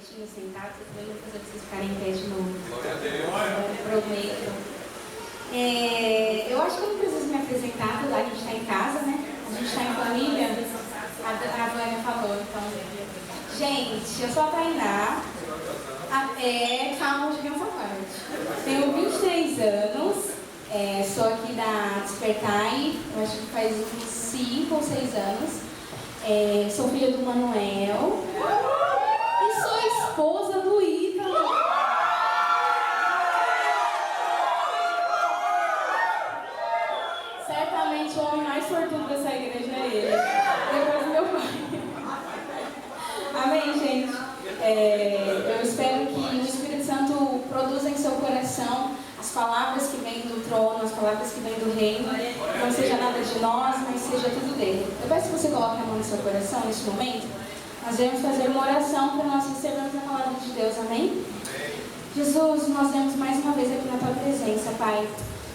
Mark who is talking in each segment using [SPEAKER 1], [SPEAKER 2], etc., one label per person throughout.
[SPEAKER 1] quietinhos, sentados. Eu vou fazer vocês ficarem em pé de novo. Eu prometo. Eu acho que eu não preciso me apresentar, a gente está em casa, né? A gente está em família. A Vânia falou, então. Gente, eu sou a Tainá. Calma, cheguei nessa parte. Tenho 23 anos. Sou aqui da Despertai. Eu acho que faz uns 5 ou 6 anos. Sou filha do Manuel. E sou esposa do Ítalo. Certamente o homem mais sortudo dessa igreja é ele. Depois do meu pai. Amém, gente? Eu espero que o Espírito Santo produza em seu coração as palavras que vêm do trono, as palavras que vêm do reino. Não seja nada de nós, mas seja tudo dele. Eu peço que você coloque a mão no seu coração neste momento. Nós vamos fazer uma oração para nós recebermos a palavra de Deus. Amém? Jesus, nós vemos mais uma vez aqui na tua presença, Pai.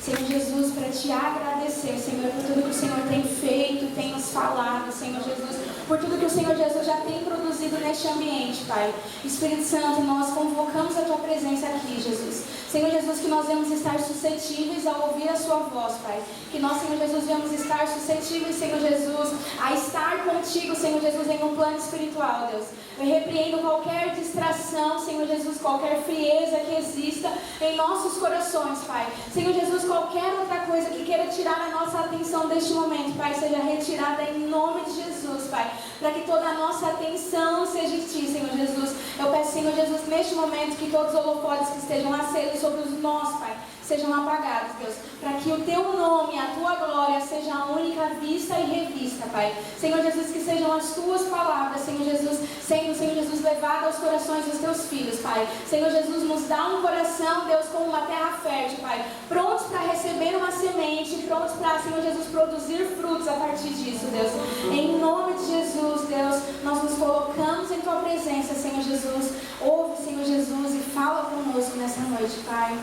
[SPEAKER 1] Senhor Jesus, para te agradecer, Senhor, por tudo que o Senhor tem feito, tem nos falado, Senhor Jesus, por tudo que o Senhor Jesus já tem produzido neste ambiente, Pai. Espírito Santo, nós convocamos a tua presença aqui, Jesus. Senhor Jesus, que nós vamos estar suscetíveis a ouvir a sua voz, Pai. Que nós, Senhor Jesus, vamos estar suscetíveis, Senhor Jesus, a estar contigo, Senhor Jesus, em um plano espiritual, Deus. Eu repreendo qualquer distração, Senhor Jesus, qualquer frieza que exista em nossos corações, Pai. Senhor Jesus, qualquer outra coisa que queira tirar a nossa atenção deste momento, Pai, seja retirada em nome de Jesus, Pai. Para que toda a nossa atenção seja em Ti, Senhor Jesus. Eu peço, Senhor Jesus, neste momento, que todos os holofotes que estejam acesos sobre os nós, Pai, sejam apagados, Deus, para que o Teu nome, a Tua glória seja a única vista e revista, Pai. Senhor Jesus, que sejam as Tuas palavras, Senhor Jesus, sendo, Senhor Jesus, levado aos corações dos Teus filhos, Pai. Senhor Jesus, nos dá um coração, Deus, como uma terra fértil, Pai, prontos para receber uma semente, prontos para, Senhor Jesus, produzir frutos a partir disso, Deus. Em nome de Jesus, Deus, nós nos colocamos em Tua presença, Senhor Jesus. Ouve, Senhor Jesus, e fala conosco nessa noite, Pai.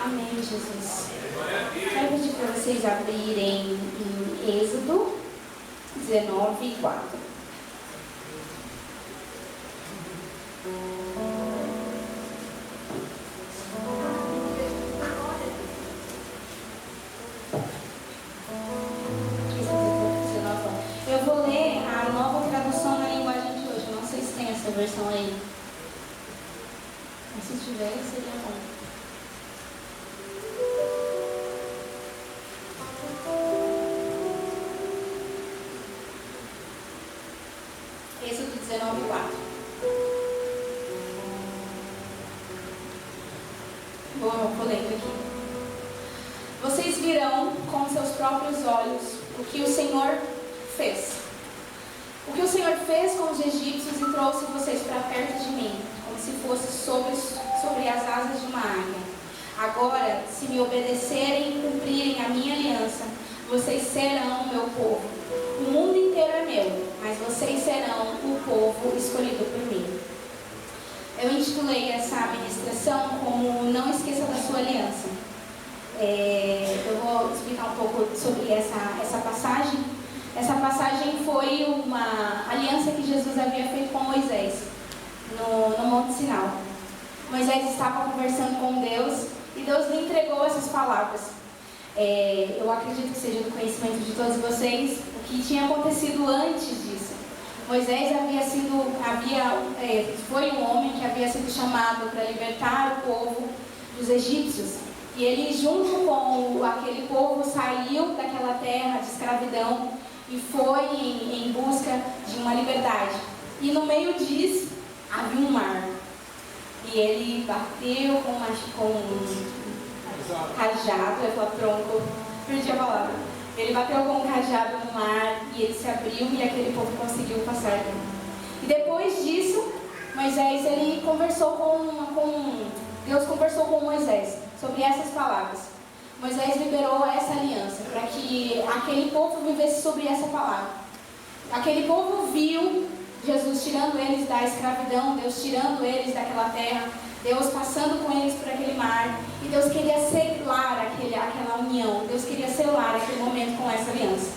[SPEAKER 1] Amém, Jesus. Quero pedir para vocês abrirem em Êxodo 19, 4. Eu vou ler a nova tradução na linguagem de hoje. Eu não sei se tem essa versão aí. Mas se tiver, seria bom. Êxodo 19, 4. Vou lendo aqui. Vocês virão com seus próprios olhos o que o Senhor fez. O que o Senhor fez com os egípcios e trouxe vocês para perto de mim, como se fosse sobre as asas de uma águia. Agora, se me obedecerem e cumprirem a minha aliança, vocês serão meu povo. O mundo inteiro é meu, mas vocês serão o povo escolhido por mim. Eu intitulei essa ministração como Não Esqueça da Sua Aliança. Eu vou explicar um pouco sobre essa passagem. Essa passagem foi uma aliança que Jesus havia feito com Moisés no Monte Sinai. Moisés estava conversando com Deus e Deus lhe entregou essas palavras. Eu acredito que seja do conhecimento de todos vocês o que tinha acontecido antes disso. Moisés foi um homem que havia sido chamado para libertar o povo dos egípcios. E ele, junto com aquele povo, saiu daquela terra de escravidão e foi em busca de uma liberdade. E no meio disso havia um mar. E ele bateu com um cajado, eu falo tronco, perdi a palavra. Ele bateu com um cajado no mar e ele se abriu e aquele povo conseguiu passar. E depois disso, Moisés, ele conversou Deus conversou com Moisés sobre essas palavras. Moisés liberou essa aliança para que aquele povo vivesse sobre essa palavra. Aquele povo viu Jesus tirando eles da escravidão, Deus tirando eles daquela terra, Deus passando com eles por aquele mar, e Deus queria selar aquela união, Deus queria selar aquele momento com essa aliança.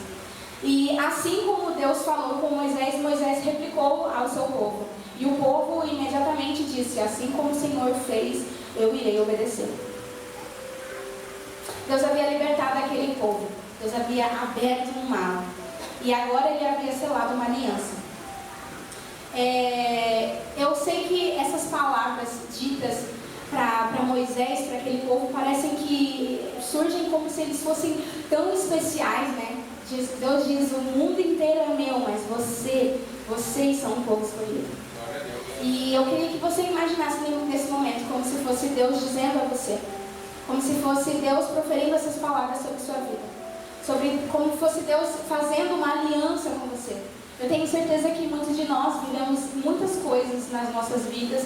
[SPEAKER 1] E assim como Deus falou com Moisés, Moisés replicou ao seu povo. E o povo imediatamente disse: assim como o Senhor fez, eu irei obedecer. Deus havia libertado aquele povo. Deus havia aberto um mar. E agora ele havia selado uma aliança. Eu sei que essas palavras ditas para Moisés, para aquele povo, parecem que surgem como se eles fossem tão especiais, né? Deus diz: o mundo inteiro é meu, mas vocês são um povo escolhido. E eu queria que você imaginasse nesse momento como se fosse Deus dizendo a você, como se fosse Deus proferindo essas palavras sobre sua vida, como fosse Deus fazendo uma aliança com você. Eu tenho certeza que muitos de nós vivemos muitas coisas nas nossas vidas.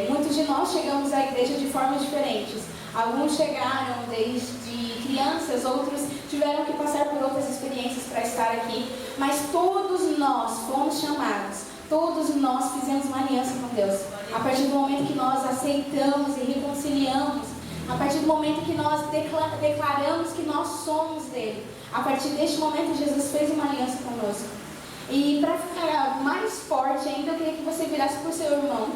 [SPEAKER 1] Muitos de nós chegamos à igreja de formas diferentes. Alguns chegaram desde crianças, outros tiveram que passar por outras experiências para estar aqui. Mas todos nós fomos chamados, todos nós fizemos uma aliança com Deus. A partir do momento que nós aceitamos e reconciliamos, a partir do momento que nós declaramos que nós somos dele, a partir deste momento Jesus fez uma aliança conosco. E para ficar mais forte ainda, eu queria que você virasse para o seu irmão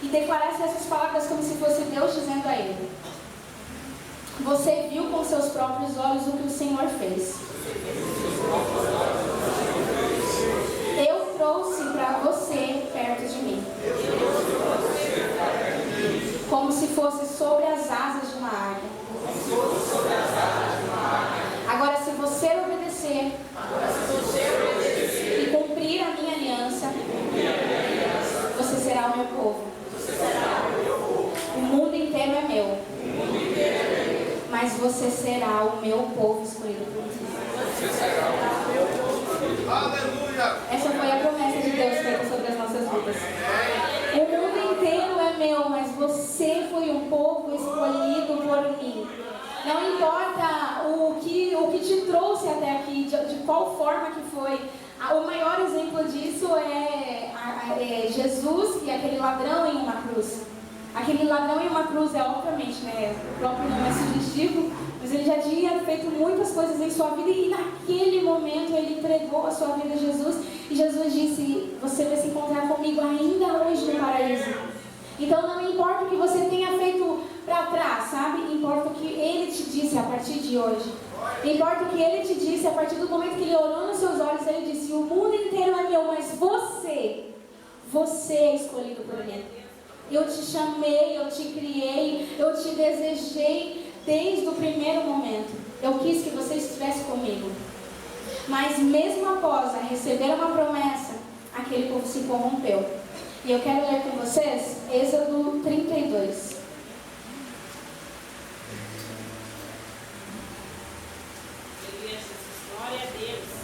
[SPEAKER 1] e declarasse essas palavras como se fosse Deus dizendo a ele: você viu com seus próprios olhos o que o Senhor fez. Eu trouxe para você perto de mim, como se fosse sobre as asas de uma águia. Agora, se você obedecer e cumprir a minha aliança, você será o meu povo. O mundo inteiro é meu, mas você será o meu povo escolhido por Deus.
[SPEAKER 2] Aleluia!
[SPEAKER 1] Essa foi a promessa de Deus feita sobre as nossas vidas. O mundo inteiro é meu, mas você foi um povo escolhido por mim. Não importa o que te trouxe até aqui, de qual forma que foi. O maior exemplo disso é Jesus e aquele ladrão em uma cruz. Aquele ladrão em uma cruz obviamente, né, o próprio nome é sugestivo, mas ele já tinha feito muitas coisas em sua vida e naquele momento ele entregou a sua vida a Jesus. E Jesus disse: você vai se encontrar comigo ainda hoje no paraíso. Então não importa o que você tenha feito para trás, sabe? Importa o que Ele te disse a partir de hoje. Importa o que Ele te disse a partir do momento que Ele olhou nos seus olhos. Ele disse: o mundo inteiro é meu, mas você é escolhido por mim. Eu te chamei, eu te criei, eu te desejei desde o primeiro momento. Eu quis que você estivesse comigo. Mas mesmo após receber uma promessa, aquele povo se corrompeu. E eu quero ler com vocês Êxodo 32.
[SPEAKER 3] Glória a Deus.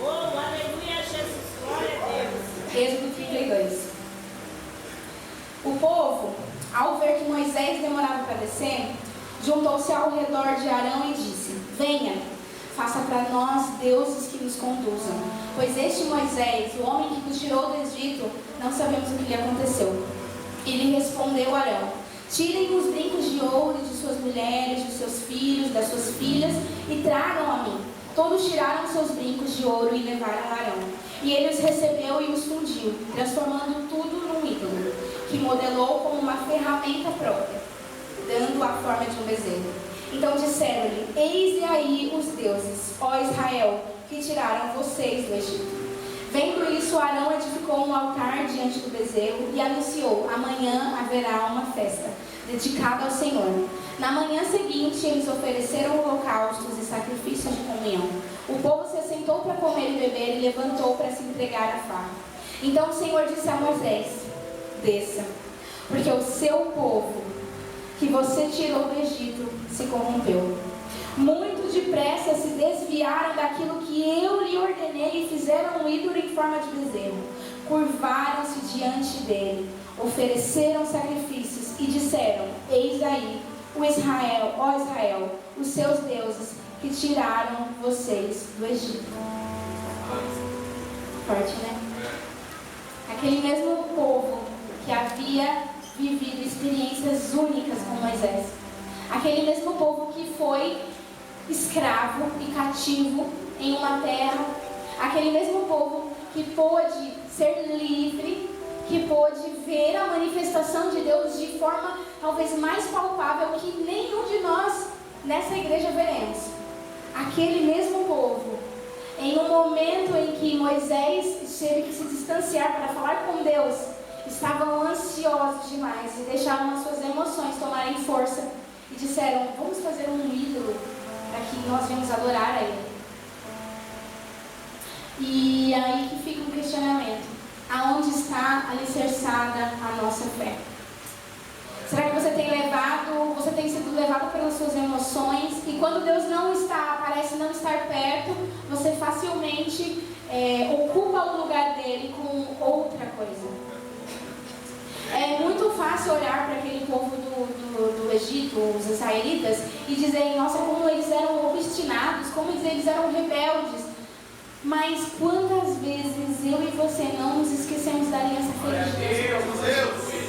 [SPEAKER 3] Oh, aleluia, Jesus, glória a Deus.
[SPEAKER 1] Êxodo 32. O povo, ao ver que Moisés demorava para descer, juntou-se ao redor de Arão e disse: venha, faça para nós deuses que nos conduzam, pois este Moisés, o homem que nos tirou do Egito, não sabemos o que lhe aconteceu. E lhe respondeu Arão: tirem os brincos de ouro de suas mulheres, de seus filhos, das suas filhas, e tragam a mim. Todos tiraram seus brincos de ouro e levaram a Arão. E ele os recebeu e os fundiu, transformando tudo num ídolo, que modelou como uma ferramenta própria, dando a forma de um bezerro. Então disseram-lhe: eis aí os deuses, ó Israel, que tiraram vocês do Egito. Vendo isso, Arão edificou um altar diante do bezerro e anunciou: amanhã haverá uma festa dedicada ao Senhor. Na manhã seguinte, eles ofereceram holocaustos e sacrifícios de comunhão. O povo se assentou para comer e beber e levantou para se entregar à farra. Então o Senhor disse a Moisés: desça, porque o seu povo, que você tirou do Egito, se corrompeu. Muito depressa se desviaram daquilo que eu lhe ordenei e fizeram um ídolo em forma de bezerro. Curvaram-se diante dele, ofereceram sacrifícios e disseram: eis aí o Israel, ó Israel, os seus deuses que tiraram vocês do Egito. Forte, né? Aquele mesmo povo que havia vivido experiências únicas com Moisés. Aquele mesmo povo que foi escravo e cativo em uma terra. Aquele mesmo povo que pôde ser livre, que pôde ver a manifestação de Deus de forma talvez mais palpável que nenhum de nós nessa igreja veremos. Aquele mesmo povo, em um momento em que Moisés teve que se distanciar para falar com Deus, estavam ansiosos demais e deixaram as suas emoções tomarem força e disseram: vamos fazer um ídolo para que nós venhamos adorar a Ele. E aí que fica um questionamento: aonde está alicerçada a nossa fé? Será que você tem sido levado pelas suas emoções, e quando Deus parece não estar perto, você facilmente ocupa o lugar dele com outra coisa? É muito fácil olhar para aquele povo do Egito, os israelitas, e dizer: nossa, como eles eram obstinados, como eles eram rebeldes. Mas quantas vezes eu e você não nos esquecemos da aliança feita de Deus?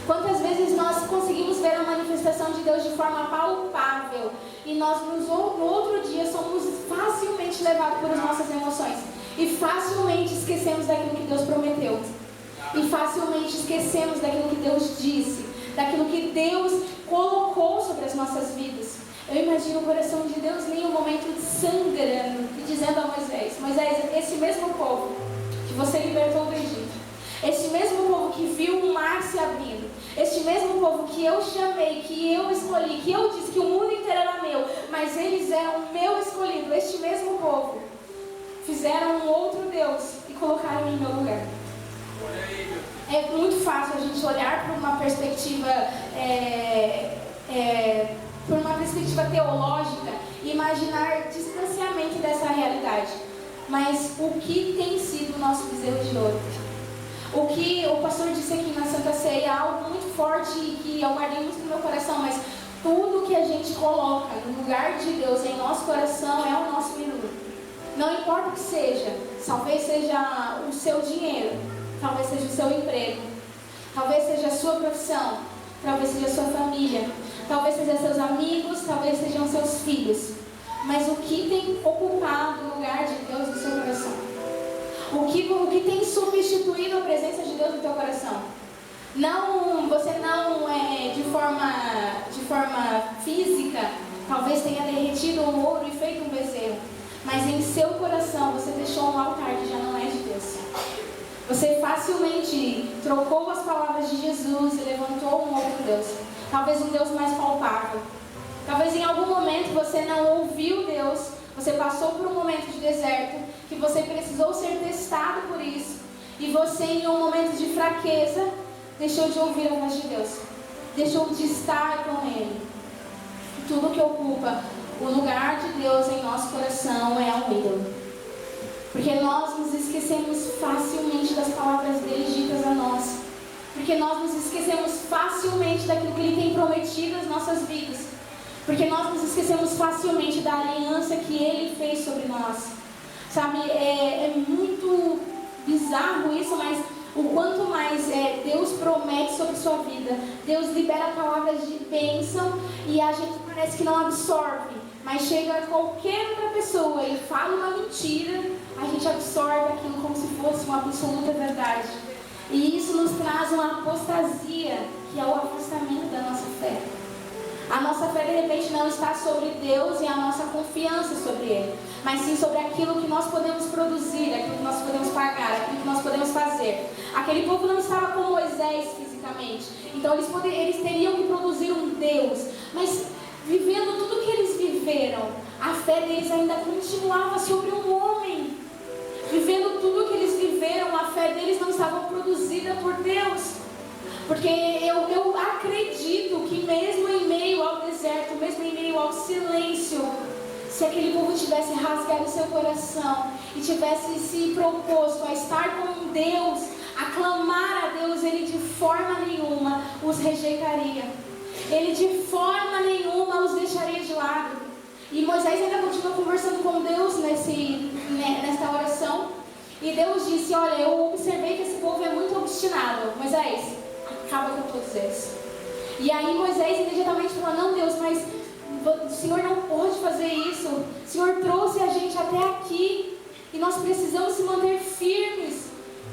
[SPEAKER 1] Quantas vezes nós conseguimos ver a manifestação de Deus de forma palpável e nós no outro dia somos facilmente levados pelas nossas emoções e facilmente esquecemos daquilo que Deus prometeu e facilmente esquecemos daquilo que Deus disse, daquilo que Deus colocou sobre as nossas vidas. Eu imagino o coração de Deus em um momento sangrando e dizendo a Moisés: Moisés, esse mesmo povo que você libertou do Egito, esse mesmo povo que viu o mar se abrindo, este mesmo povo que eu chamei, que eu escolhi, que eu disse que o mundo inteiro era meu, mas eles eram o meu escolhido, este mesmo povo fizeram um outro Deus e colocaram em meu lugar. É muito fácil a gente olhar por uma perspectiva teológica e imaginar distanciamento dessa realidade. Mas o que tem sido o nosso bezerro de ouro? O que o pastor disse aqui na Santa Ceia é algo muito forte e que eu guardei muito no meu coração, mas tudo que a gente coloca no lugar de Deus em nosso coração é o nosso ídolo. Não importa o que seja, talvez seja o seu dinheiro, talvez seja o seu emprego, talvez seja a sua profissão, talvez seja a sua família, talvez sejam seus amigos, talvez sejam seus filhos. Mas o que tem ocupado o lugar de Deus no seu coração? O que tem substituído a presença de Deus no teu coração? Você não de forma física, talvez tenha derretido o ouro e feito um bezerro, mas em seu coração você deixou um altar que já não é de Deus. Você facilmente trocou as palavras de Jesus e levantou um outro Deus, talvez um Deus mais palpável. Talvez em algum momento você não ouviu Deus, você passou por um momento de deserto, que você precisou ser testado por isso, e você em um momento de fraqueza, deixou de ouvir a voz de Deus, deixou de estar com Ele. Tudo que ocupa o lugar de Deus em nosso coração é um ídolo. Porque nós nos esquecemos facilmente das palavras dele ditas a nós. Porque nós nos esquecemos facilmente daquilo que ele tem prometido às nossas vidas. Porque nós nos esquecemos facilmente da aliança que ele fez sobre nós. Sabe, é muito bizarro isso, mas o quanto mais Deus promete sobre sua vida, Deus libera palavras de bênção e a gente parece que não absorve. Mas chega qualquer outra pessoa e fala uma mentira, a gente absorve aquilo como se fosse uma absoluta verdade. E isso nos traz uma apostasia, que é o afastamento da nossa fé. A nossa fé de repente não está sobre Deus e a nossa confiança sobre Ele, mas sim sobre aquilo que nós podemos produzir, aquilo que nós podemos pagar, aquilo que nós podemos fazer. Aquele povo não estava com Moisés fisicamente, então eles teriam que produzir um Deus, mas vivendo tudo que eles viveram, a fé deles ainda continuava sobre um homem. Vivendo tudo que eles viveram, a fé deles não estava produzida por Deus. Porque eu acredito que mesmo em meio ao deserto, mesmo em meio ao silêncio, se aquele povo tivesse rasgado seu coração e tivesse se proposto a estar com Deus, a clamar a Deus, ele de forma nenhuma os rejeitaria. Ele de forma nenhuma os deixaria de lado. E Moisés ainda continuou conversando com Deus nesta oração. E Deus disse: olha, eu observei que esse povo é muito obstinado. Moisés, acaba com todos eles. E aí Moisés imediatamente falou: não, Deus, mas o Senhor não pode fazer isso. O Senhor trouxe a gente até aqui e nós precisamos se manter firmes,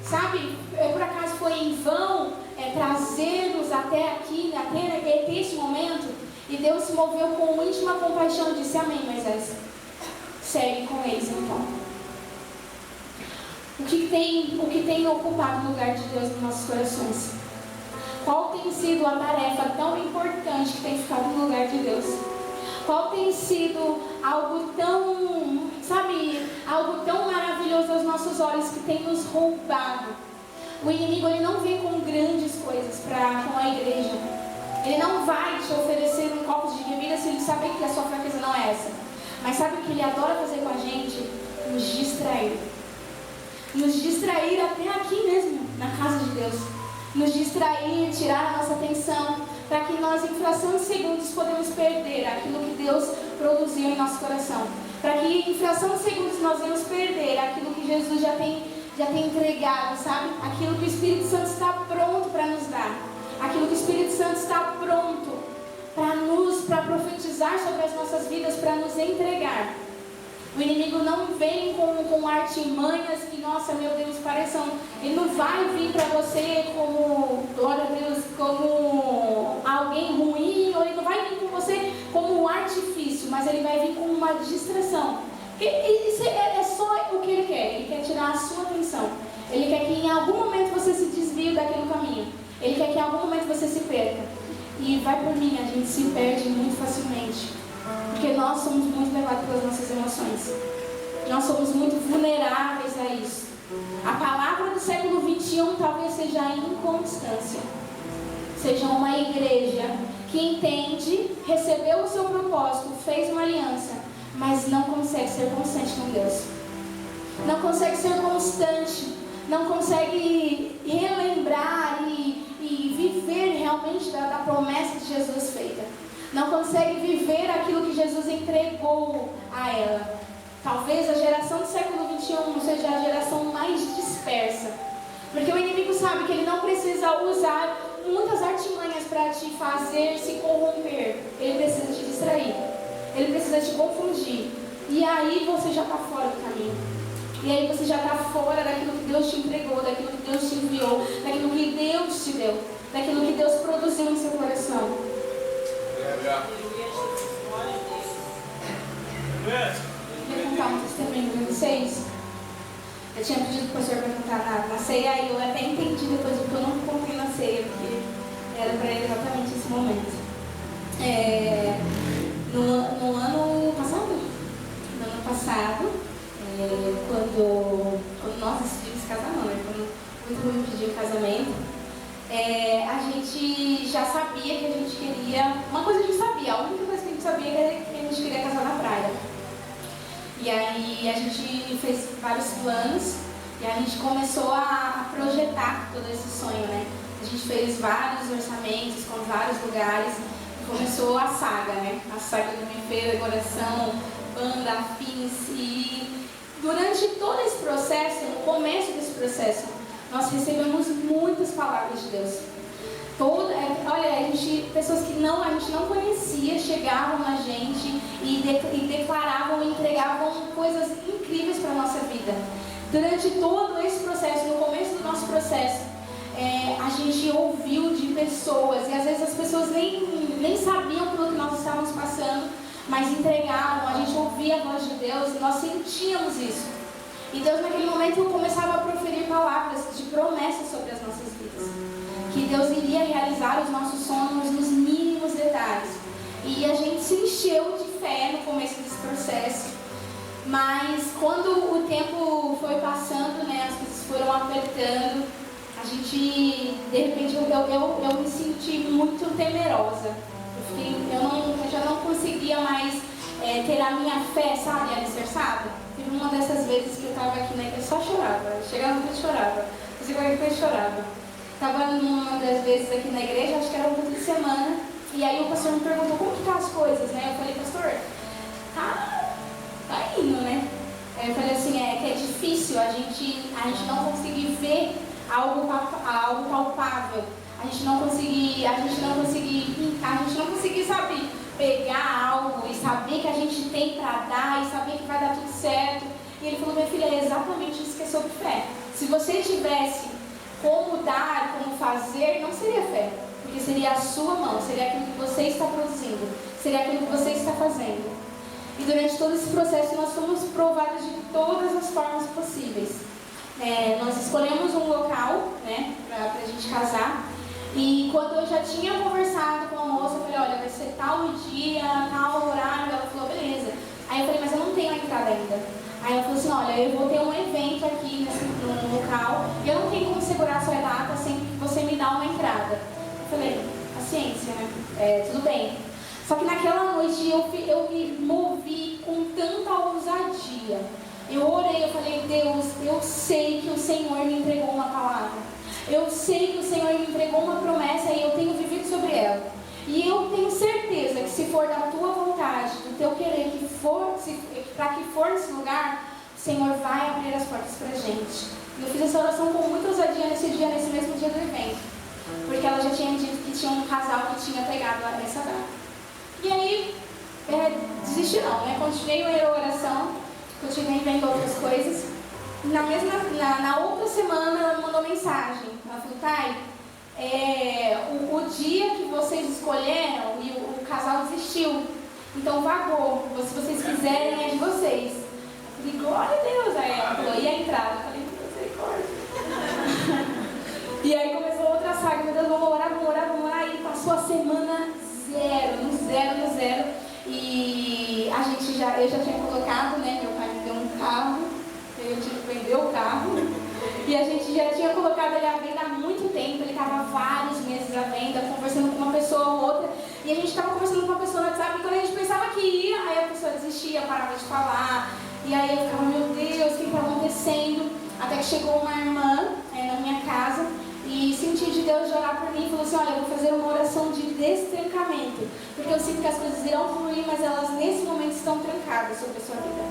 [SPEAKER 1] sabe? Por acaso foi em vão trazer-nos até aqui, até este momento? E Deus se moveu com íntima compaixão e disse: amém, Moisés, segue com eles então. O que tem ocupado o lugar de Deus nos nossos corações? Qual tem sido a tarefa tão importante que tem ficado no lugar de Deus? Qual tem sido algo tão, algo tão maravilhoso aos nossos olhos que tem nos roubado? O inimigo, ele não vem com grandes coisas com a igreja. Ele não vai te oferecer um copo de bebida se ele saber que a sua fraqueza não é essa. Mas sabe o que ele adora fazer com a gente? Nos distrair. Nos distrair até aqui mesmo, na casa de Deus. Nos distrair, tirar a nossa atenção, para que nós em fração de segundos podemos perder aquilo que Deus produziu em nosso coração. Para que em fração de segundos nós vamos perder aquilo que Jesus já tem entregado, sabe? Aquilo que o Espírito Santo está pronto para nos dar. Aquilo que o Espírito Santo está pronto para profetizar sobre as nossas vidas, para nos entregar. O inimigo não vem com artimanhas que, nossa, meu Deus, pareçam... Ele não vai vir para você como, glória a Deus, como alguém ruim, ou ele não vai vir com você como um artifício, mas ele vai vir com uma distração. Isso é só o que ele quer. Ele quer tirar a sua atenção. Ele quer que em algum momento você se desvie daquele caminho. Ele quer que em algum momento você se perca. E vai por mim, a gente se perde muito facilmente. Porque nós somos muito levados pelas nossas emoções. Nós somos muito vulneráveis a isso. A palavra do século XXI talvez seja a inconstância. Seja uma igreja que entende, recebeu o seu propósito, fez uma aliança, mas não consegue ser constante com Deus. Não consegue ser constante. Não consegue relembrar e viver realmente da promessa de Jesus feita. Não consegue viver aquilo que Jesus entregou a ela. Talvez a geração do século XXI seja a geração mais dispersa. Porque o inimigo sabe que ele não precisa usar muitas artimanhas para te fazer se corromper. Ele precisa te distrair. Ele precisa te confundir. E aí você já está fora do caminho. E aí você já está fora daquilo que Deus te entregou, daquilo que Deus te enviou, daquilo que Deus te deu, daquilo que Deus produziu no seu coração. Eu vou contar um testemunho para vocês. Eu tinha pedido para o pastor perguntar na ceia e eu até entendi depois porque eu não contei na ceia, porque era para ele exatamente esse momento. No ano passado, quando nós decidimos casar, quando o Rui pediu casamento, a gente já sabia que a gente queria, uma coisa a gente sabia, a única coisa que a gente sabia era que a gente queria casar na praia. E aí a gente fez vários planos e a gente começou a projetar todo esse sonho, né? A gente fez vários orçamentos com vários lugares e começou a saga, né? A saga do buffet, decoração, banda, afins. E durante todo esse processo, no começo desse processo, nós recebemos muitas palavras de Deus. Pessoas que a gente não conhecia chegavam na gente e declaravam e entregavam coisas incríveis para a nossa vida. Durante todo esse processo, no começo do nosso processo, a gente ouviu de pessoas, e às vezes as pessoas nem sabiam pelo que nós estávamos passando, mas entregavam, a gente ouvia a voz de Deus, nós sentíamos isso. E Deus naquele momento começava a proferir palavras de promessas sobre as nossas vidas. Que Deus iria realizar os nossos sonhos nos mínimos detalhes. E a gente se encheu de fé no começo desse processo. Mas quando o tempo foi passando, né, as coisas foram apertando, a gente, de repente, eu me senti muito temerosa. Eu já não conseguia mais ter a minha fé, sabe, alicerçada. Teve uma dessas vezes que eu estava aqui na igreja, só chorava. Chegava no e chorava. Fazia qualquer coisa e chorava. Estava numa das vezes aqui na igreja, acho que era um culto de semana. E aí o pastor me perguntou como que tá as coisas, né? Eu falei, pastor, tá indo, né? Eu falei assim, que é difícil a gente não conseguir ver algo palpável. A a gente não conseguir, sabe, pegar algo e saber que a gente tem para dar e saber que vai dar tudo certo. E ele falou, minha filha, é exatamente isso que é sobre fé. Se você tivesse como dar, como fazer, não seria fé, porque seria a sua mão, seria aquilo que você está produzindo, seria aquilo que você está fazendo. E durante todo esse processo nós fomos provados de todas as formas possíveis. Nós escolhemos um local, né, para a gente casar. E quando eu já tinha conversado com a moça, eu falei, olha, vai ser tal dia, tal horário. Ela falou, beleza. Aí eu falei, mas eu não tenho a entrada ainda. Aí ela falou assim, olha, eu vou ter um evento aqui no local, e eu não tenho como segurar a sua data sem que você me dá uma entrada. Eu falei, paciência, né? Tudo bem. Só que naquela noite eu me movi com tanta ousadia. Eu orei, eu falei, Deus, eu sei que o Senhor me entregou uma palavra. Eu sei que o Senhor me entregou uma promessa e eu tenho vivido sobre ela. E eu tenho certeza que se for da tua vontade, do teu querer, para que for nesse lugar, o Senhor vai abrir as portas para a gente. E eu fiz essa oração com muita ousadia nesse mesmo dia do evento. Porque ela já tinha me dito que tinha um casal que tinha pegado essa data. E aí, desisti não, né? Continuei a oração, continuei vendo outras coisas. Na outra semana, ela me mandou mensagem. Ela falou, Thay, o dia que vocês escolheram e o casal desistiu. Então vagou. Se vocês quiserem, é de vocês. Eu falei, glória a Deus. Aí ela falou, e a entrada? Eu falei, misericórdia. E aí começou outra saga. Meu Deus, vamos orar. E passou a semana no zero. E eu já tinha colocado, né? Meu pai me deu um carro. Eu tive que vender o carro. E a gente já tinha colocado ele à venda há muito tempo. Ele estava vários meses à venda, conversando com uma pessoa ou outra. E a gente estava conversando com uma pessoa no WhatsApp. E quando a gente pensava que ia, aí a pessoa desistia, parava de falar. E aí eu ficava, meu Deus, o que está acontecendo? Até que chegou uma irmã na minha casa e senti de Deus de orar por mim. E falou assim, olha, eu vou fazer uma oração de destrancamento. Porque eu sinto que as coisas irão fluir, mas elas nesse momento estão trancadas sobre a sua vida.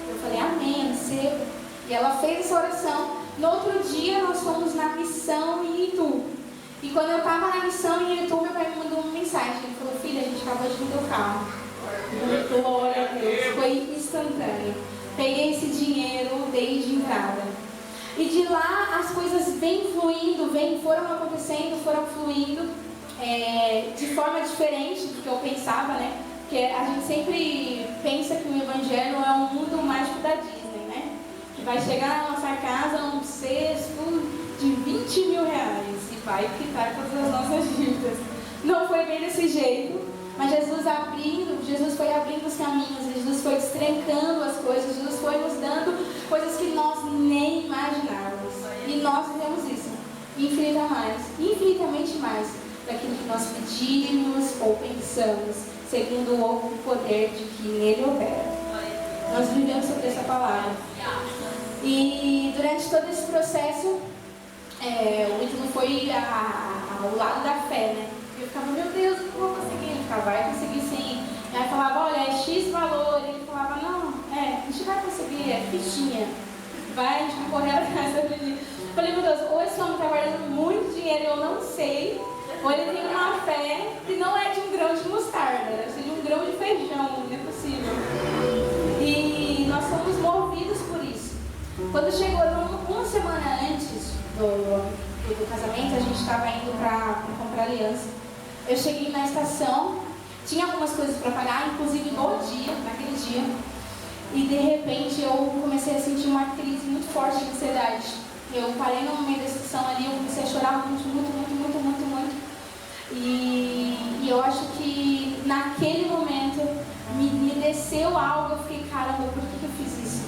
[SPEAKER 1] Eu falei, amém, eu recebo. E ela fez essa oração. No outro dia, nós fomos na missão em Itu. E quando eu estava na missão em Itu, meu pai me mandou uma mensagem. Ele falou, filha, a gente acabou de vender o carro. Glória a Deus. Foi instantâneo. Peguei esse dinheiro, dei de entrada. E de lá, as coisas vêm fluindo, foram acontecendo, foram fluindo de forma diferente do que eu pensava, né? Porque a gente sempre pensa que o Evangelho é um mundo mágico da Disney, né? Que vai chegar na nossa casa um cesto de 20 mil reais e vai quitar todas as nossas dívidas. Não foi bem desse jeito, mas Jesus foi abrindo os caminhos, Jesus foi destrancando as coisas, Jesus foi nos dando coisas que nós nem imaginávamos. E nós fizemos isso infinitamente mais daquilo que nós pedimos ou pensamos, segundo o poder de que nele opera. Nós vivemos sobre essa palavra. E durante todo esse processo, o íntimo foi ao lado da fé, né? Eu ficava, meu Deus, não vou conseguir. Ele ficava, vai conseguir sim. Aí eu falava, olha, é X valor. Ele falava, não, a gente vai conseguir, é fichinha. Vai, a gente vai correr atrás da acredita. Eu falei, meu Deus, ou esse homem está guardando muito dinheiro e eu não sei, ou ele tem uma fé que não é de um grão de mostarda, deve ser de um grão de feijão, não é possível. E nós fomos movidos por isso. Quando chegou uma semana antes do casamento, a gente estava indo para comprar aliança. Eu cheguei na estação, tinha algumas coisas para pagar, inclusive naquele dia. E de repente eu comecei a sentir uma crise muito forte de ansiedade. Eu parei no meio da estação ali, eu comecei a chorar muito. E eu acho que naquele momento me desceu algo, eu fiquei, caramba, por que eu fiz isso?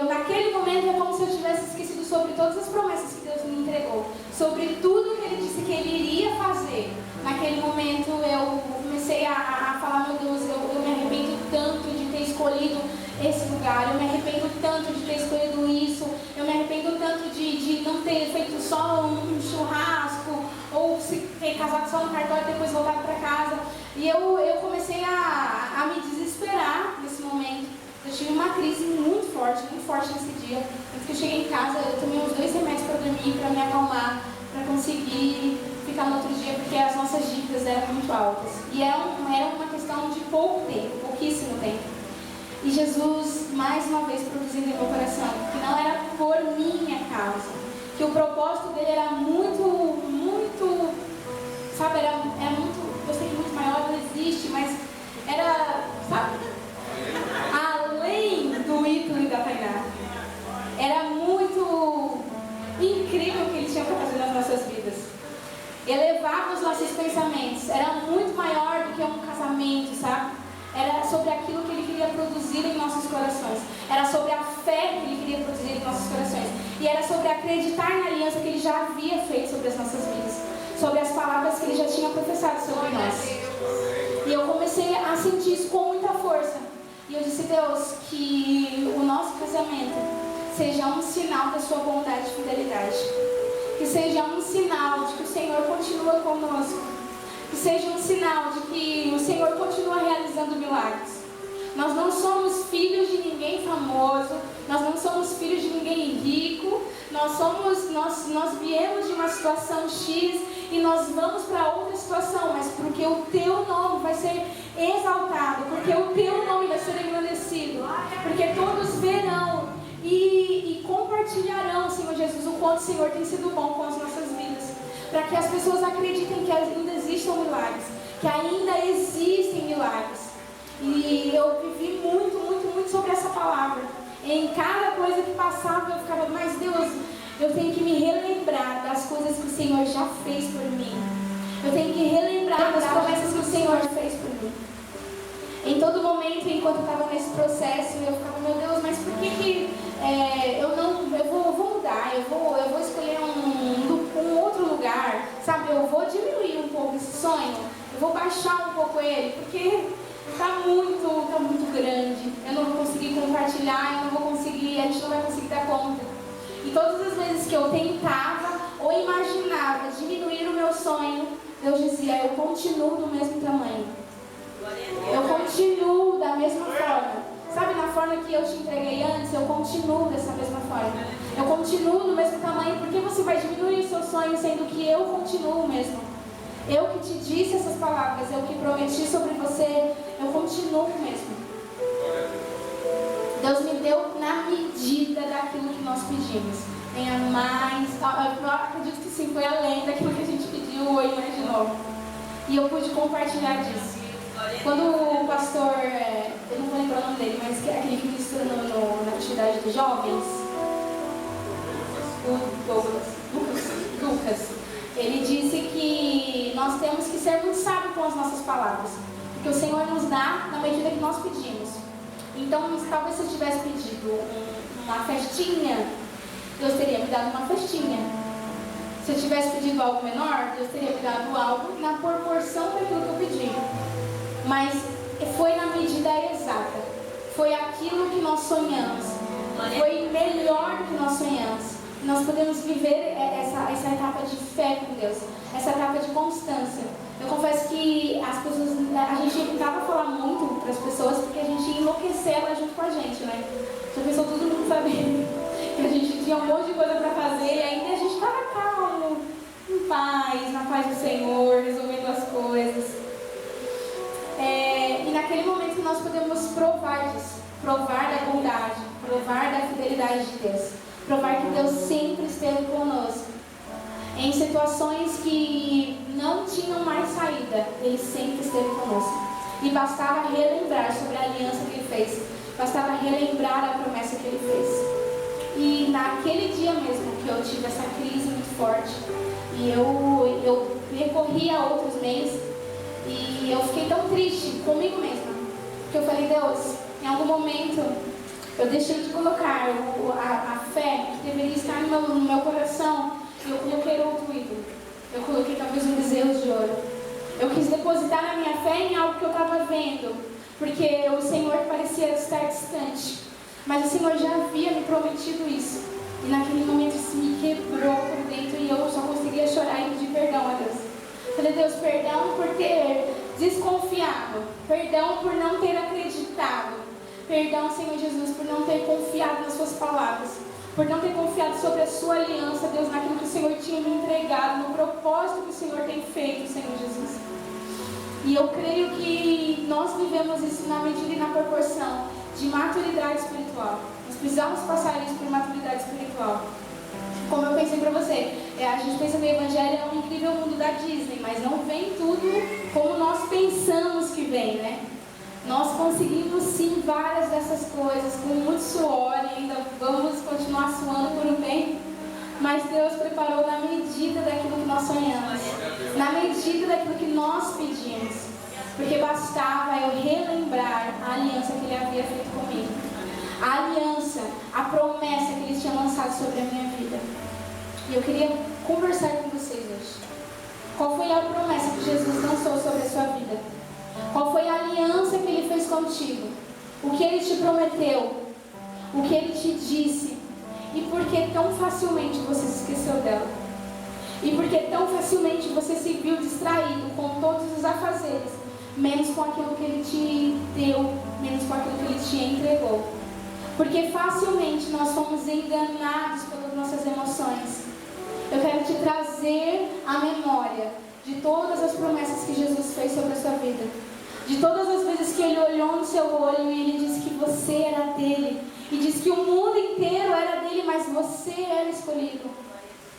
[SPEAKER 1] Naquele momento é como se eu tivesse esquecido sobre todas as promessas que Deus me entregou, sobre tudo que Ele disse que Ele iria fazer. Naquele momento eu comecei a falar, meu Deus, eu me arrependo tanto de ter escolhido esse lugar, eu me arrependo tanto de ter escolhido isso, eu me arrependo tanto de não ter feito só um churrasco, ou se ter casado só no cartório e depois voltado para casa. E eu comecei a me desesperar nesse momento. Eu tive uma crise muito forte nesse dia. Antes que eu cheguei em casa, eu tomei uns 2 remédios para dormir, para me acalmar, para conseguir ficar no outro dia porque as nossas dívidas eram muito altas. E era uma questão de pouco tempo, pouquíssimo tempo. E Jesus, mais uma vez, produzindo em meu coração, que não era por minha causa, que o propósito dele era muito, sabe, era muito, eu sei que muito maior não existe, mas era, sabe, além do Ítalo e da Tainá. Era muito incrível o que ele tinha para fazer nas nossas vidas. Elevava os nossos pensamentos, era muito maior do que um casamento, sabe? Era sobre aquilo que ele queria produzir em nossos corações. Era sobre a fé que ele queria produzir em nossos corações. E era sobre acreditar na aliança que ele já havia feito sobre as nossas vidas. Sobre as palavras que ele já tinha professado sobre nós. E eu comecei a sentir isso com muita força. E eu disse, Deus, que o nosso casamento seja um sinal da sua bondade e fidelidade. Que seja um sinal de que o Senhor continua conosco. Que seja um sinal de que o Senhor continua realizando milagres. Nós não somos filhos de ninguém famoso, nós não somos filhos de ninguém rico, nós viemos de uma situação X e nós vamos para outra situação, mas porque o teu nome vai ser exaltado, porque o teu nome vai ser engrandecido, porque todos verão e compartilharão, Senhor Jesus, o quanto o Senhor tem sido bom com as nossas vidas. Para que as pessoas acreditem que ainda existam milagres, que ainda existem milagres. E eu vivi muito sobre essa palavra. Em cada coisa que passava eu ficava, mas Deus, eu tenho que me relembrar das coisas que o Senhor já fez por mim. Eu tenho que relembrar das promessas que o Senhor fez por mim. Em todo momento, enquanto eu estava nesse processo, eu ficava, meu Deus, mas por que eu vou mudar, eu vou escolher um outro lugar, sabe? Eu vou diminuir um pouco esse sonho, eu vou baixar um pouco ele, porque está muito grande. Eu não vou conseguir compartilhar, a gente não vai conseguir dar conta. E todas as vezes que eu tentava ou imaginava diminuir o meu sonho, Deus dizia, eu continuo do mesmo tamanho. Eu continuo da mesma forma. Sabe, na forma que eu te entreguei antes, eu continuo dessa mesma forma. Eu continuo do mesmo tamanho. Por que você vai diminuir o seu sonho, sendo que eu continuo mesmo? Eu que te disse essas palavras, eu que prometi sobre você, eu continuo mesmo. Deus me deu na medida daquilo que nós pedimos. Tenha mais, eu acredito que sim, foi além daquilo que a gente pediu ou imaginou. E eu pude compartilhar disso. Quando o pastor, eu não vou lembrar o nome dele, mas aquele que ministra na atividade dos jovens, o Lucas, ele disse que nós temos que ser muito sábios com as nossas palavras, porque o Senhor nos dá na medida que nós pedimos. Então, talvez se eu tivesse pedido uma festinha, Deus teria me dado uma festinha. Se eu tivesse pedido algo menor, Deus teria me dado algo na proporção daquilo que eu pedi. Mas foi na medida exata. Foi aquilo que nós sonhamos. Foi melhor do que nós sonhamos. Nós podemos viver essa etapa de fé com Deus, essa etapa de constância. Eu confesso que as pessoas, a gente evitava falar muito para as pessoas porque a gente ia enlouquecer elas junto com a gente, né? Já pensou todo mundo sabendo que a gente tinha um monte de coisa para fazer e ainda a gente estava calmo, em paz, na paz do Senhor, resolvendo as coisas. E naquele momento nós podemos provar disso, provar da bondade, provar da fidelidade de Deus, provar que Deus sempre esteve conosco. Em situações que não tinham mais saída, Ele sempre esteve conosco. E bastava relembrar sobre a aliança que Ele fez, bastava relembrar a promessa que Ele fez. E naquele dia mesmo que eu tive essa crise muito forte, e eu recorri a outros meios, e eu fiquei tão triste comigo mesma, que eu falei, Deus, em algum momento eu deixei de colocar a fé que deveria estar no meu coração, e eu coloquei outro ídolo. Eu coloquei talvez um bezerro de ouro. Eu quis depositar na minha fé em algo que eu estava vendo, porque o Senhor parecia estar distante, mas o Senhor já havia me prometido isso. E naquele momento isso me quebrou por dentro e eu só conseguia chorar e pedir perdão a Deus. Falei, Deus, perdão por ter desconfiado, perdão por não ter acreditado, perdão, Senhor Jesus, por não ter confiado nas suas palavras, por não ter confiado sobre a sua aliança, Deus, naquilo que o Senhor tinha me entregado, no propósito que o Senhor tem feito, Senhor Jesus. E eu creio que nós vivemos isso na medida e na proporção de maturidade espiritual. Nós precisamos passar isso por maturidade espiritual. Como eu pensei para você, a gente pensa que o Evangelho é um incrível mundo da Disney, mas não vem tudo como nós pensamos que vem, né? Nós conseguimos sim várias dessas coisas com muito suor e ainda vamos continuar suando por um tempo, mas Deus preparou na medida daquilo que nós sonhamos, na medida daquilo que nós pedimos, porque bastava eu relembrar a aliança que Ele havia feito comigo, a aliança, a promessa que Ele tinha lançado sobre a minha vida. E eu queria conversar com vocês hoje. Qual foi a promessa que Jesus lançou sobre a sua vida? Qual foi a aliança que Ele fez contigo? O que Ele te prometeu? O que Ele te disse? E por que tão facilmente você se esqueceu dela? E por que tão facilmente você se viu distraído com todos os afazeres, menos com aquilo que Ele te deu, menos com aquilo que Ele te entregou? Porque facilmente nós fomos enganados pelas nossas emoções. Eu quero te trazer a memória de todas as promessas que Jesus fez sobre a sua vida. De todas as vezes que Ele olhou no seu olho e Ele disse que você era dele. E disse que o mundo inteiro era dele, mas você era escolhido.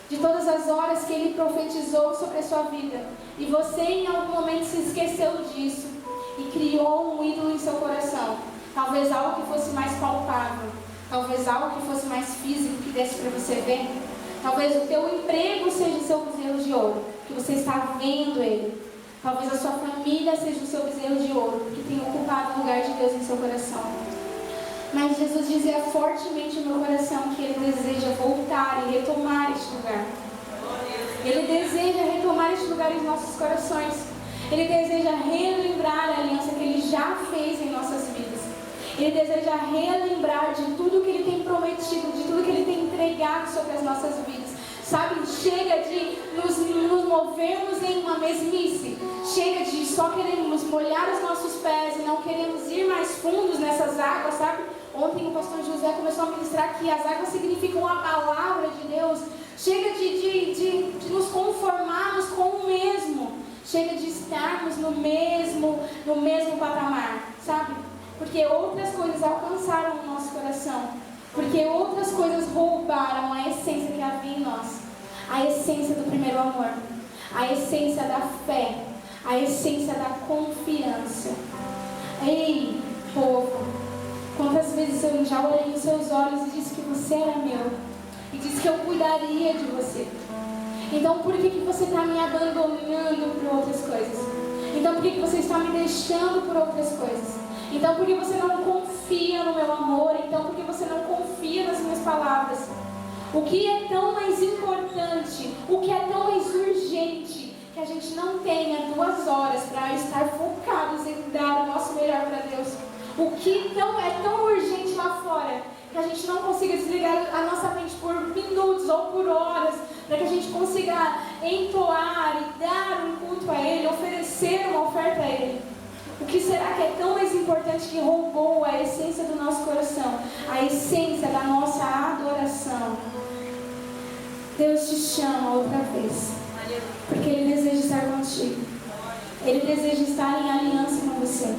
[SPEAKER 1] De todas as horas que Ele profetizou sobre a sua vida. E você em algum momento se esqueceu disso. E criou um ídolo em seu coração. Talvez algo que fosse mais palpável. Talvez algo que fosse mais físico, que desse para você ver. Talvez o teu emprego seja o seu bezerro de ouro, que você está vendo ele. Talvez a sua família seja o seu bezerro de ouro, que tem ocupado o lugar de Deus em seu coração. Mas Jesus dizia fortemente no meu coração que Ele deseja voltar e retomar este lugar. Ele deseja retomar este lugar em nossos corações. Ele deseja relembrar a aliança que Ele já fez em nossas vidas. Ele deseja relembrar de tudo que Ele tem prometido, de tudo que Ele tem entregado sobre as nossas vidas. Sabe, chega de nos movermos em uma mesmice. Chega de só queremos molhar os nossos pés e não queremos ir mais fundos nessas águas, sabe? Ontem o pastor José começou a ministrar que as águas significam a palavra de Deus. Chega de nos conformarmos com o mesmo. Chega de estarmos no mesmo patamar, sabe? Porque outras coisas alcançaram o nosso coração. Porque outras coisas roubaram a essência que havia em nós. A essência do primeiro amor. A essência da fé. A essência da confiança. Ei, povo, quantas vezes eu já olhei nos seus olhos e disse que você era meu. E disse que eu cuidaria de você. Então por que você está me abandonando por outras coisas? Então por que você está me deixando por outras coisas? Então por que você não confia no meu amor? Então por que você não confia nas minhas palavras? O que é tão mais importante? O que é tão mais urgente? Que a gente não tenha 2 horas para estar focados em dar o nosso melhor para Deus. O que é tão urgente lá fora? Que a gente não consiga desligar a nossa mente por minutos ou por horas, para que a gente consiga entoar e dar um culto a Ele, oferecer uma oferta a Ele. O que será que é tão mais importante que roubou a essência do nosso coração, a essência da nossa adoração? Deus te chama outra vez, porque Ele deseja estar contigo. Ele deseja estar em aliança com você.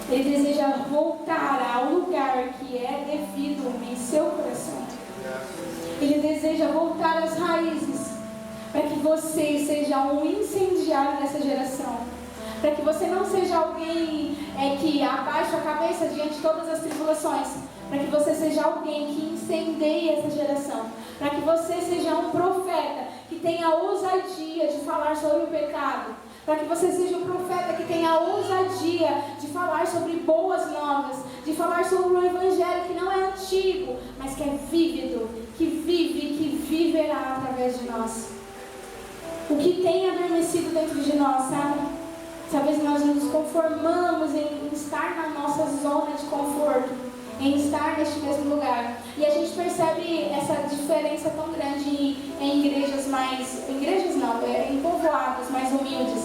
[SPEAKER 1] Ele deseja voltar ao lugar que é devido em seu coração. Ele deseja voltar às raízes, para que você seja um incendiário dessa geração. Para que você não seja alguém que abaixa a cabeça diante de todas as tribulações. Para que você seja alguém que incendeie essa geração. Para que você seja um profeta que tenha a ousadia de falar sobre o pecado. Para que você seja um profeta que tenha a ousadia de falar sobre boas novas. De falar sobre um evangelho que não é antigo, mas que é vívido. Que vive e que viverá através de nós. O que tem adormecido dentro de nós, sabe? Talvez nós nos conformamos em estar na nossa zona de conforto, em estar neste mesmo lugar. E a gente percebe essa diferença tão grande em igrejas em povoados mais humildes,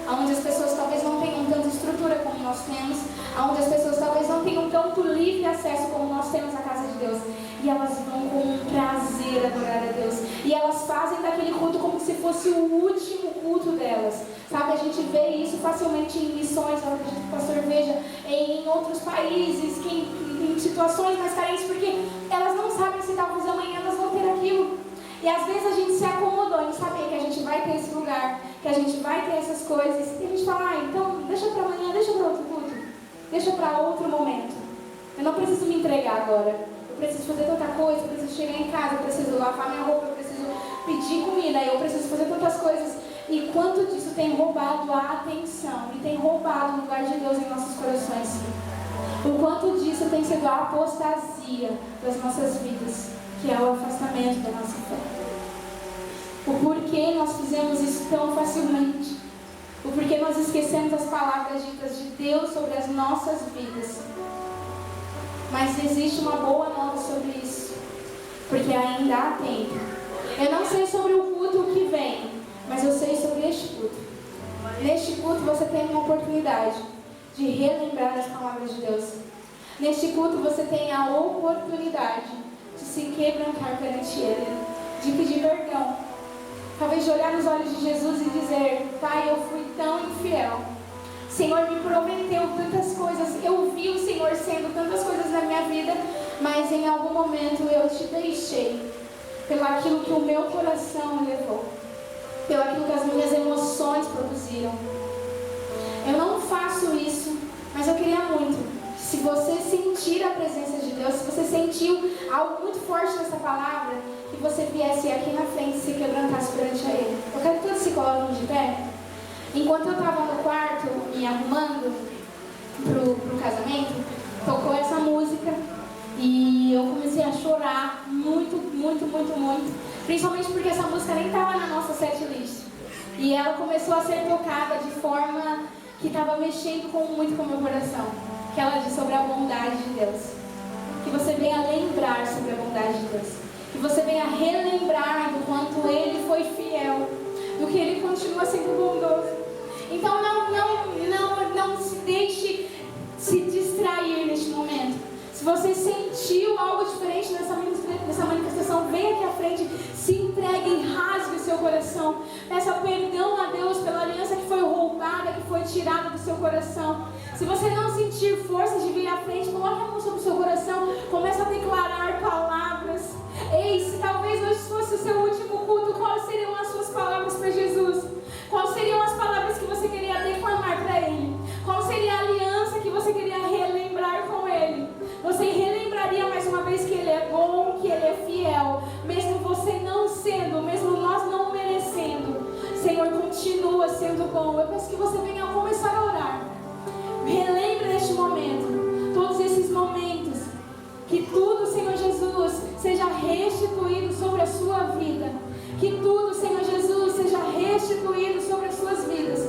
[SPEAKER 1] onde as pessoas talvez não tenham tanta estrutura como nós temos, onde as pessoas talvez não tenham tanto livre acesso como nós temos à casa de Deus. E elas vão com um prazer adorar a Deus. E elas fazem daquele culto como se fosse o último culto delas. Sabe, a gente vê isso facilmente em missões, eu acredito que o pastor veja, em outros países, em situações mais carentes, porque elas não sabem se talvez amanhã elas vão ter aquilo. E às vezes a gente se acomodou em saber que a gente vai ter esse lugar, que a gente vai ter essas coisas, e a gente fala, então deixa para amanhã, deixa para outro culto, deixa para outro momento. Eu não preciso me entregar agora. Eu preciso fazer tanta coisa, eu preciso chegar em casa, eu preciso lavar minha roupa, eu preciso pedir comida, eu preciso fazer tantas coisas. E quanto disso tem roubado a atenção e tem roubado o lugar de Deus em nossos corações. O quanto disso tem sido a apostasia das nossas vidas, que é o afastamento da nossa fé. O porquê nós fizemos isso tão facilmente. O porquê nós esquecemos as palavras ditas de Deus sobre as nossas vidas. Mas existe uma boa nova sobre isso, porque ainda há tempo. Eu não sei sobre o culto que vem, mas eu sei sobre este culto. Neste culto você tem uma oportunidade de relembrar as palavras de Deus. Neste culto você tem a oportunidade de se quebrantar perante Ele, de pedir perdão. Talvez de olhar nos olhos de Jesus e dizer, Pai, eu fui tão infiel. O Senhor me prometeu tantas coisas, eu vi o Senhor sendo tantas coisas na minha vida, mas em algum momento eu te deixei pelo aquilo que o meu coração levou, pelo aquilo que as minhas emoções produziram. Eu não faço isso, mas eu queria muito que, se você sentir a presença de Deus, se você sentiu algo muito forte nessa palavra, que você viesse aqui na frente e se quebrantasse perante a Ele. Eu quero que todos se coloquem de pé. Enquanto eu estava no quarto me arrumando pro casamento, tocou essa música e eu comecei a chorar muito, muito, muito, muito. Principalmente porque essa música nem estava na nossa setlist. E ela começou a ser tocada de forma que estava mexendo muito com o meu coração. Que ela diz sobre a bondade de Deus. Que você venha lembrar sobre a bondade de Deus. Que você venha relembrar do quanto Ele foi fiel, do que Ele continua sendo bondoso. Então não se deixe se distrair neste momento. Se você sentiu algo diferente nessa manifestação, venha aqui à frente, se entregue e rasgue o seu coração. Peça perdão a Deus pela aliança que foi roubada, que foi tirada do seu coração. Se você não sentir forças de vir à frente, coloque a mão sobre o seu coração, comece a declarar palavras. Ei, se talvez hoje fosse o seu último culto, quais seriam as suas palavras para Jesus? Quais seriam as palavras que você queria declamar para Ele? Qual seria a aliança que você queria relembrar com Ele? Você relembraria mais uma vez que Ele é bom, que Ele é fiel, mesmo você não sendo, mesmo nós não merecendo. Senhor, continua sendo bom. Eu peço que você venha começar a orar. Relembre neste momento, todos esses momentos, que tudo, Senhor Jesus, seja restituído sobre a sua vida. Que tudo, Senhor Jesus, seja restituído sobre as suas vidas.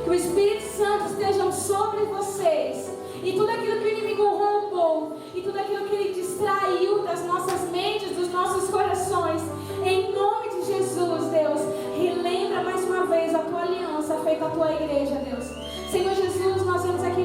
[SPEAKER 1] Que o Espírito Santo esteja sobre vocês. E tudo aquilo que o inimigo roubou, e tudo aquilo que ele distraiu das nossas mentes, dos nossos corações, em nome de Jesus, Deus, relembra mais uma vez a tua aliança feita à tua igreja, Deus. Senhor Jesus, nós vemos aqui